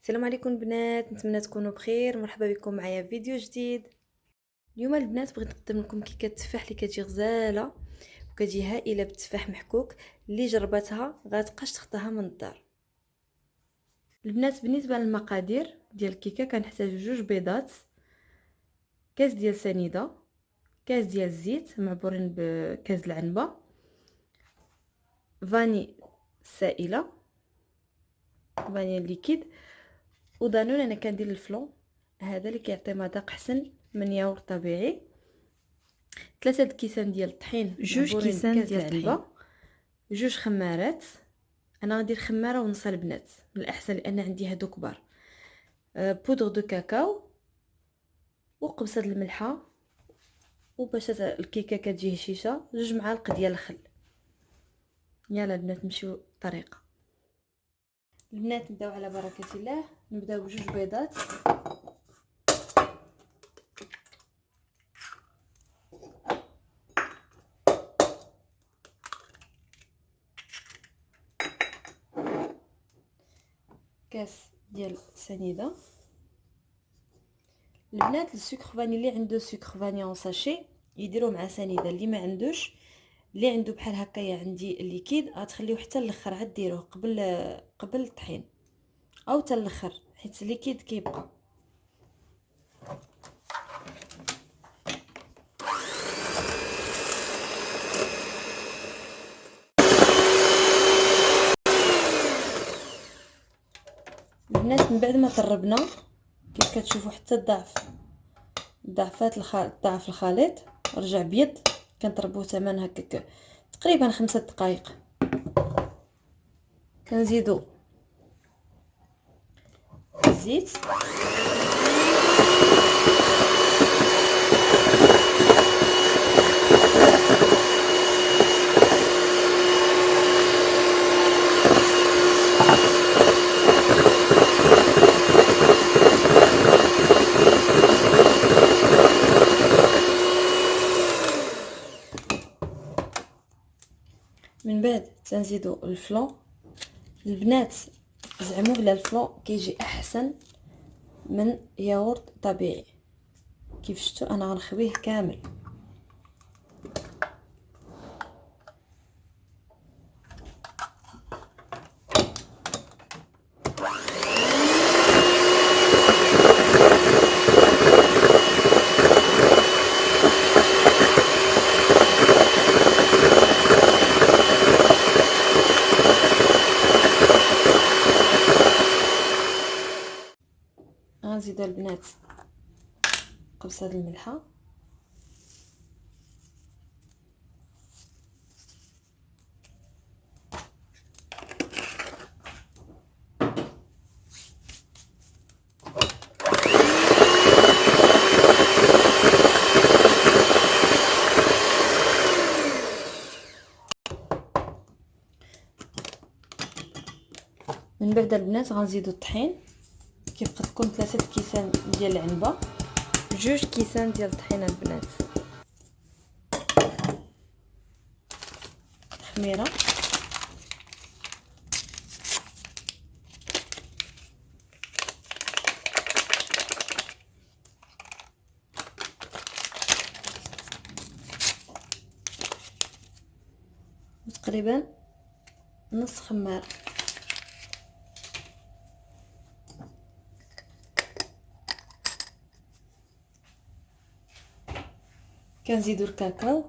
السلام عليكم بنات، نتمنى تكونوا بخير. مرحبا بكم معايا في فيديو جديد. اليوم البنات بغيت نقدم لكم كيكه التفاح اللي كتجي غزاله وكتجي هائله بالتفاح محكوك. اللي جربتها غاتبقاش تخطاها من الدار. البنات بالنسبه للمقادير ديال الكيكه كنحتاج 2 بيضات، كاس ديال سنيده، كاس ديال الزيت معبورين بكاس العنبه، فاني سائله، فاني ليكيد، ودانون. انا كندير الفلون هذا اللي كيعطي مذاق حسن من ياغورت طبيعي. 3 كيسان ديال الطحين، 2 كيسان ديال العنبه، 2 خمارات. انا غندير خماره ونص البنات من الاحسن لان عندي هادو كبار. بودر دو كاكاو وقبصه الملحه، وباش الكيكه كتجي هشيشه 2 معالق ديال الخل. يلا البنات نمشيو الطريقه. البنات نبداو على بركه الله. نبداو ب2 بيضات، كاس ديال سنيده. البنات السكر فاني اللي عنده سكر فاني اون ساشي يديروا مع سنيده، اللي ما عندوش اللي عنده بحال هكايا عندي الليكيد غتخليوه حتى الاخر، عاد ديروه قبل الطحين او حتى الاخر حيت الليكيد كيبقى. البنات من بعد ما طربنا كيف كتشوفوا حتى ضعف الخليط رجع بيض. كنطربوه تمام هكاك تقريبا 5 دقائق. كنزيدو الزيت، من بعد تنزيدو الفلون. البنات زعموا على الفلون كيجي احسن من ياغورت طبيعي. كيف شفتوا انا غنخويه كامل. غنزيدو البنات قبصه الملحه، من بعد البنات غنزيدو الطحين. كيبقى تكون 3 كيسان ديال العنبه، 2 كيسان ديال الطحين البنات، خميره، وتقريبا نص خماره. كنزيدو الكاكاو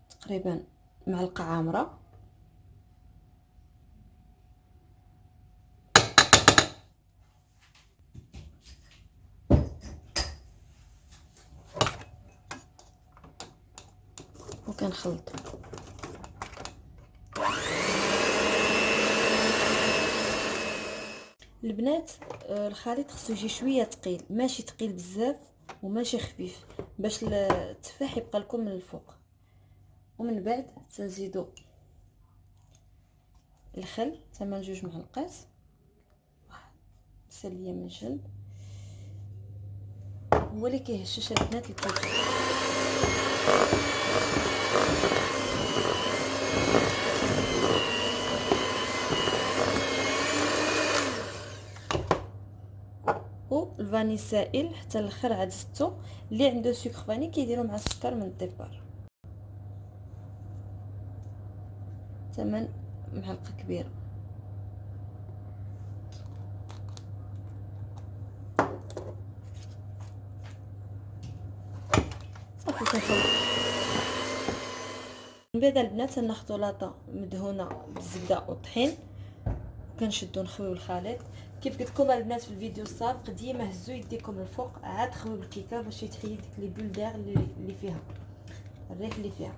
تقريبا معلقه عامره، وكنخلطو. البنات الخليط خصو يجي شويه ثقيل، ماشي ثقيل بزاف وماشي خفيف، باش التفاح يبقى لكم من الفوق. ومن بعد تنزيدو الخل تمن 2 معلقات، مسليه من جنب. هو اللي كيهشش البنات الكيكه. والفاني سائل حتى الاخر عاد زدتو. اللي عنده سكر فاني كيديرو مع السكر من الديبار. 8 معلقه كبيره. صافي كنخلط. من بعد البنات ناخذوا لاطه مدهونه بالزبده والطحين وكنشدو نخويو الخليط. كيف قلت لكم البنات في الفيديو السابق، ديما هزوا يديكم الفوق عاد خويو بالكيكه باش يتحيد ديك لي بول داغ اللي فيها الريح اللي فيها.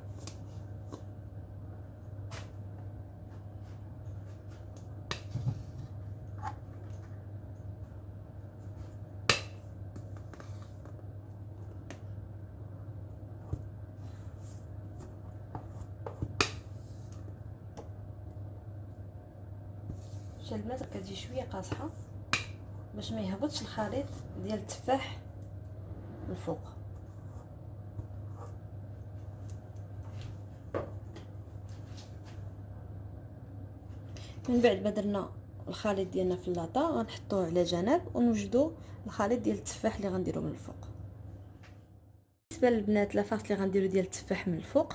البنات كتجي شويه قاصحه باش ما يهبطش الخليط ديال التفاح الفوق. من بعد ما درنا الخليط ديالنا في اللاطه غنحطوه على جنب ونوجدوا الخليط ديال التفاح اللي غنديرو من الفوق. بالنسبه للبنات لافاس اللي غنديرو ديال التفاح من الفوق،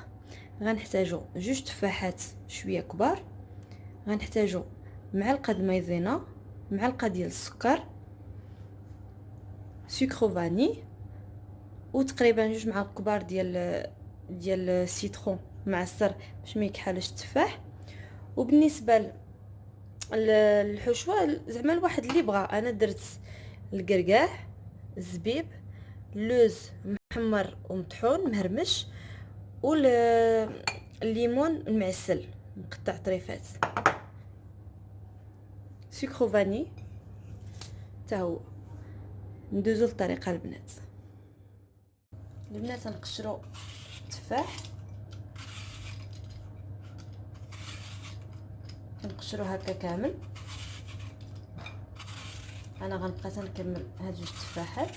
غنحتاجو جوج تفاحات شويه كبار، غنحتاجو معلقه د مايزينا، معلقه ديال السكر، سكر فاني، وتقريبا جوج معالق كبار ديال السيترون معصر باش ما يكحلش التفاح. وبالنسبه للحشوه زعما الواحد اللي بغى، انا درت القرقاع، الزبيب، اللوز محمر ومطحون مهرمش، والليمون المعسل مقطع طريفات، سكر فاني حتى هو. ندوزو للطريقه البنات. نقشروا التفاح، نقشروا هكا كامل. انا غنبقى تنكمل هاد جوج تفاحات.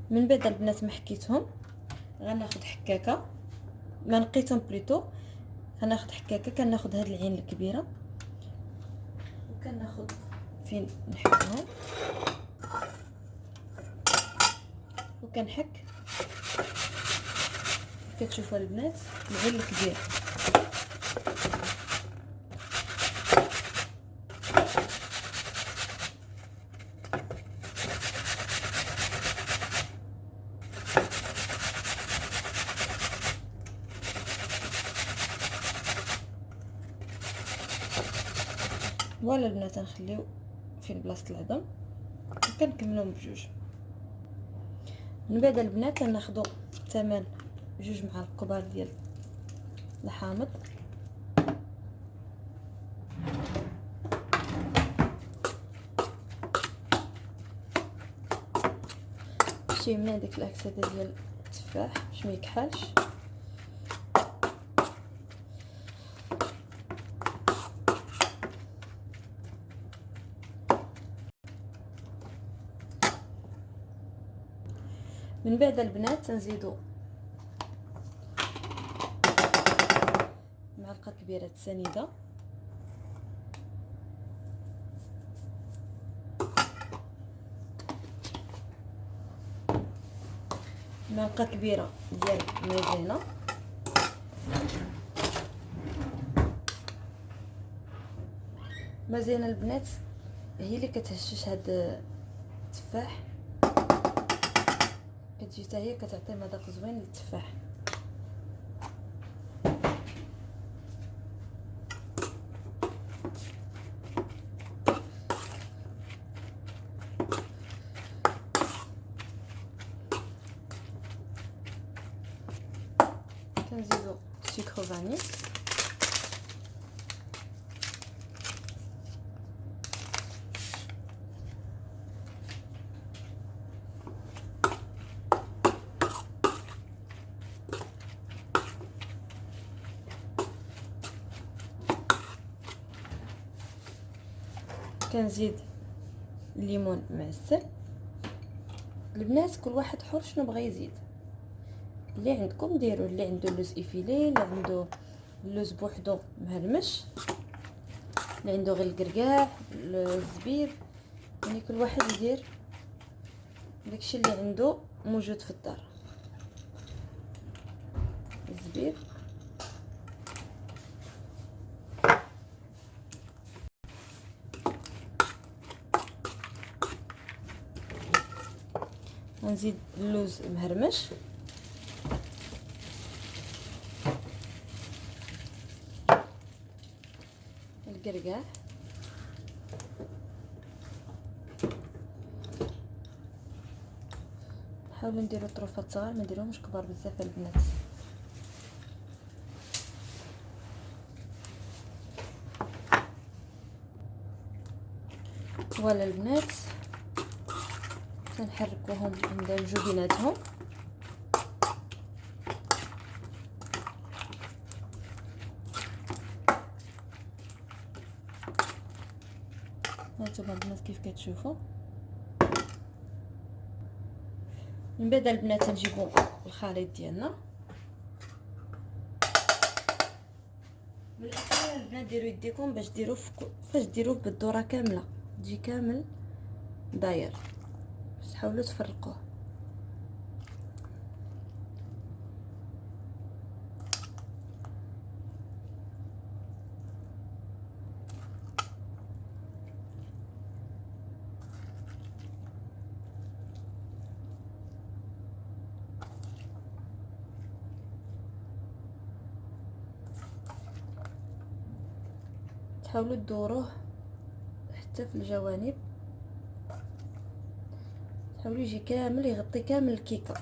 من بعد البنات ما حكيتهم غناخذ حكاكه، ما نقيتهم بليتو، غناخذ حكاكه، كناخذ هاد العين الكبيره وكناخذ فين نحكهم وكنحك. كتشوفوا البنات العين الكبير. فوالا البنات نخليو فين بلاصه العظم وكنكملوهم بجوج. من بعد البنات ناخذوا 8 جوج معالق كبار ديال الحامض، شي يمنع ديك الاكسده ديال التفاح باش ما يكحلش. من بعد البنات نزيدو معلقه كبيره السنيده، معلقه كبيره ديال المايزينا، مزيانه البنات هي اللي كتهشش هاد التفاح، كتجي حتى هي كتعطي مذاق زوين للتفاح. كنزيدو سكر فاني، كنزيد الليمون معسل. البنات كل واحد حر شنو بغى يزيد، اللي عندكم ديروا، اللي عنده اللوز افيلي، اللي عنده اللوز بوحدو مهرمش اللي عنده غير الكركاع الزبيب، يعني كل واحد يدير داكشي اللي عنده موجود في الدار. الزبيب غنزيد اللوز مهرمش، الكركاع، نحاولوا نديرو طروفات صغار ما نديروهمش كبار بزاف البنات. فوالا البنات تنحركوهم ندمجو بيناتهم. هانتوما البنات كيف كتشوفوا. من بعد البنات نجيبو الخليط ديالنا. من الاحسن البنات ديروا يديكم باش ديروه فاش ديروه بالدوره كامله تجي كامل داير، بس حاولوا تفرقوه. تحاولوا تدوروه حتى في الجوانب، حاولوا يجي كامل يغطي كامل الكيكه.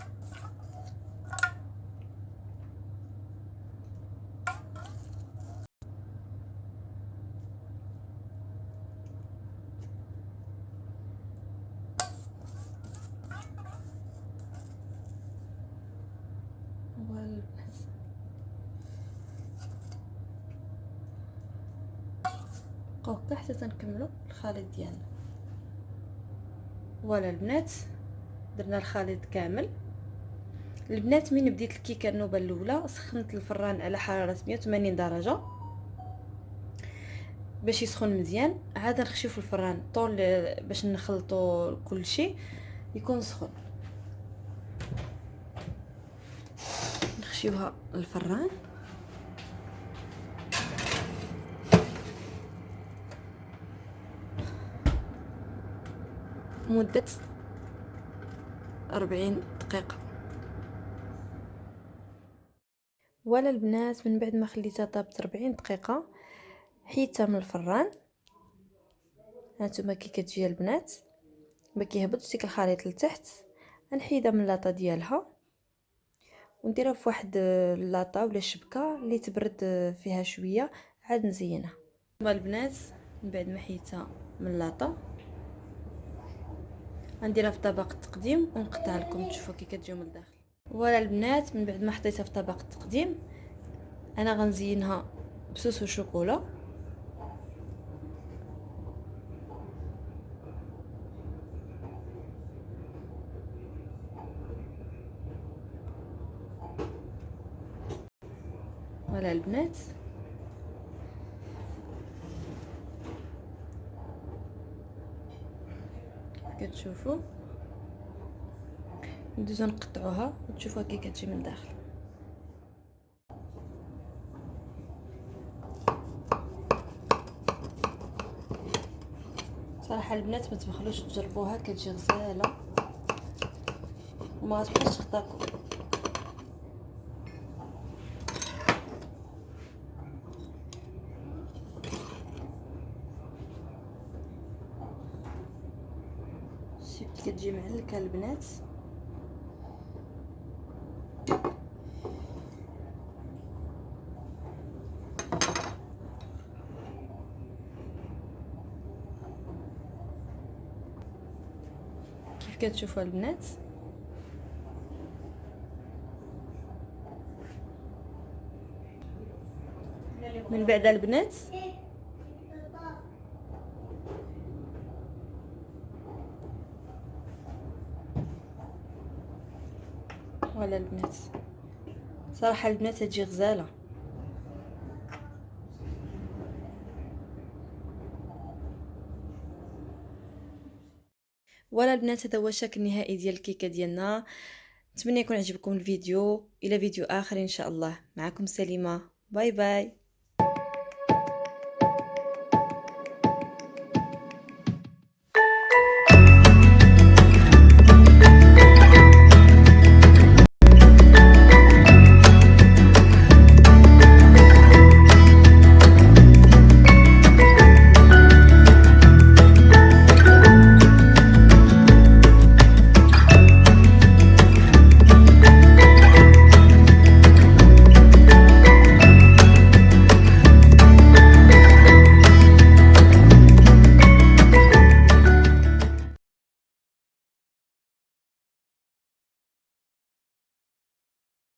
بقاو هكا حتى تنكملوا الخليط ديالنا. فوالا البنات درنا الخليط كامل. البنات من بديت الكيكه النوبه الاولى سخنت الفران على حراره 180 درجه باش يسخن مزيان، عاد نخشيو في الفران طول باش نخلطوا كل شيء يكون سخن. نخشيوها الفران مدة 40 دقيقة. ولا البنات من بعد ما خليتها طابت 40 دقيقة حيدتها من الفران. هانتوما كي كتجي البنات ما كيهبطش ديك الخليط لتحت، نحيدها من لاطه ديالها ونديرها في واحد اللاطه ولا شبكه اللي تبرد فيها شويه، عاد نزينها. هما البنات من بعد ما حيدتها من اللاطه غنديرها في طبق التقديم ونقطع لكم تشوفوا كي كتجيو من الداخل. ولا البنات من بعد ما حطيتها في طبق التقديم انا غنزينها بصوص وشوكولا. ولا البنات كيف كتشوفوا ندوزو نقطعوها وتشوفوها كي كتجي من الداخل. صراحه البنات ما تبخلوش تجربوها، كتجي غزاله وما غتبقاش تخطاكم. شفتي كتجي معلكه البنات. كيف كتشوفوا البنات من بعد البنات ولا البنات صراحه البنات تجي غزاله. ولا البنات هذا هو الشكل النهائي ديال الكيكه ديالنا. نتمنى يكون عجبكم الفيديو. الى فيديو اخر ان شاء الله. معكم سليمه، باي باي.